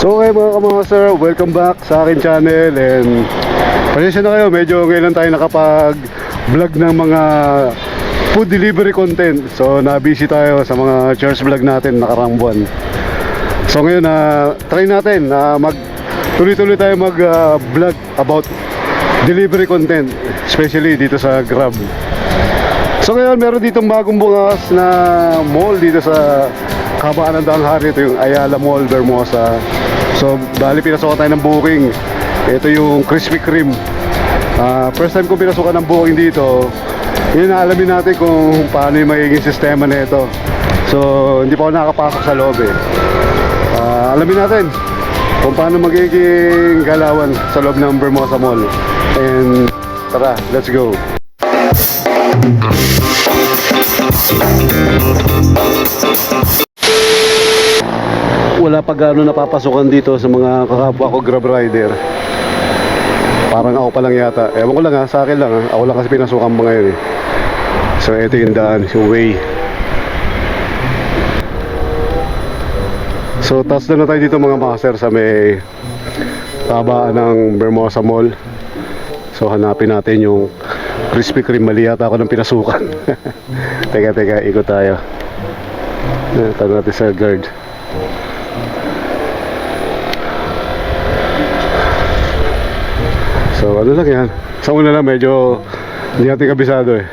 So okay mga sir, welcome back sa akin channel. And pasensya na kayo, medyo ngayon lang tayo nakapag vlog ng mga food delivery content. So na-busy tayo sa mga church vlog natin nakarang buwan. So ngayon try natin na tuloy-tuloy tayo mag vlog about delivery content, especially dito sa Grab. So ngayon meron ditong bagong bukas na mall dito sa Kabaan ng Danghari. Ito yung Ayala Mall, Vermosa. So bali pinasukan tayo ng booking. Ito yung Krispy Kreme. First time ko pinasukan ng booking dito. Yun na alamin natin kung paano yung magiging sistema na ito. So hindi pa ako nakapasok sa loob eh. Alamin natin kung paano magiging galawan sa loob ng Vermosa Mall. And tara, let's go. Wala pa gaano napapasukan dito sa mga kakapwa ko Grab rider. Parang ako pa lang yata. Ewan ko lang sa akin lang Ako lang kasi pinasukan mo ngayon eh. So ito yung daan, yung way. So taas na tayo dito mga master sa may tabaan ng Vermosa Mall. So hanapin natin yung Krispy Kreme. Mali yata ako ng pinasukan. Teka, ikot tayo. Tanong natin sa guard. So ano lang yan. Sa una lang medyo hindi natin kabisado eh.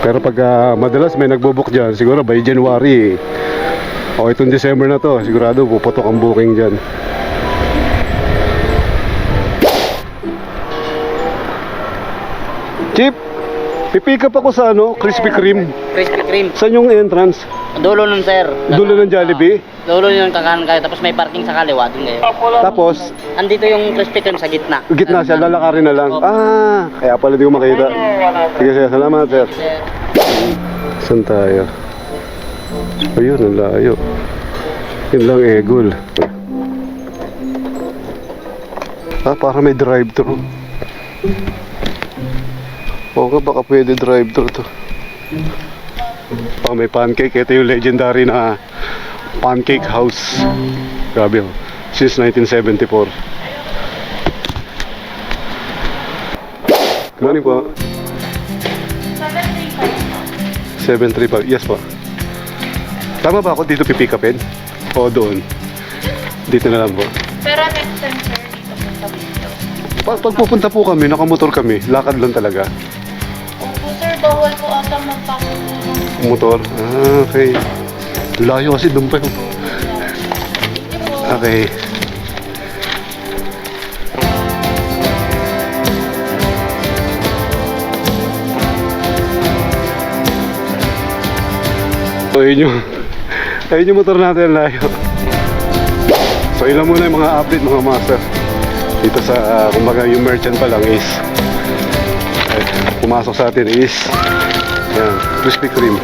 Pero pag madalas may nagbobook dyan, siguro by January o itong December na to, sigurado puputok ang booking dyan. Chip, pipick up ako sa Krispy Kreme. Krispy Kreme. Saan yung entrance? Dulo nun, sir. Dulo ng Jollibee? Dulo yung kakanan kayo. Tapos may parking sa kaliwa. Dun kayo. Tapos Andito yung Krispy Kreme sa gitna. gitna siya, lalakarin na lang. Kaya pala di ko makita. Sige sir, salamat sir. Sir. Saan tayo? Ayun, ang layo. Yun lang Egol. Parang may drive-thru. Oo nga, baka pwede drive-thru to. May pancake. Ito yung legendary na Pancake House. Grabe since 1974. Good morning po. 735. Yes po. Tama ba ako dito pipick upin? O doon? Dito na lang po. Pero next time, sir, dito punta dito. Pag pupunta po kami, nakamotor kami, lakad lang talaga. Opo, sir, bawal po ata magpako. Motor? Okay. Layo kasi doon pa yun. Okay. So yun yung motor natin, layo. So ilan muna yung mga update mga master. Dito sa, kumbaga yung merchant pa lang is pumasok sa atin is yan, Krispy Kreme.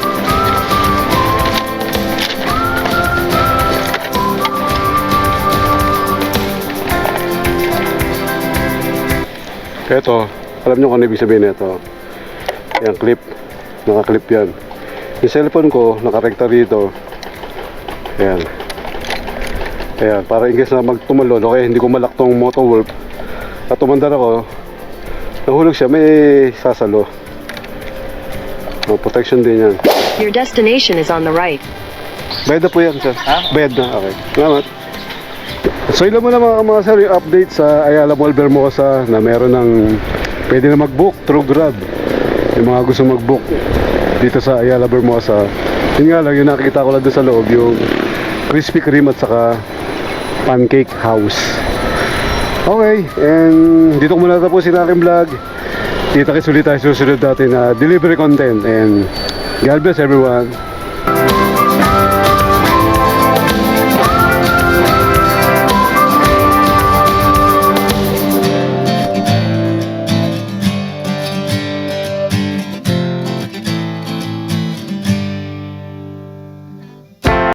Ito, alam nyo kung ano ibig sabihin nito. Yan, clip. Naka-clip yan. Yung cellphone ko, nakarekta rito. Ayan. Ayan, para in case na magtumalon, okay, hindi ko malak tong Motowolf. At tumandar ako, nahulog siya, may sasalo. Protection din yan. Your destination is on the right. Bayad na po yan, sir. Ha? Bayad na, okay. Salamat. So ilan mo na mga sir yung update sa Ayala Mall Vermosa na meron ng pwede na mag-book through Grab. Yung mga gusto mag-book dito sa Ayala Vermosa. Yun nga lang, yung nakikita ko lang doon sa loob, yung Krispy Kreme at saka Pancake House. Okay, and dito ko muna tapusin aking vlog. Kita-kits ulit tayo susunod natin na delivery content. And God bless everyone.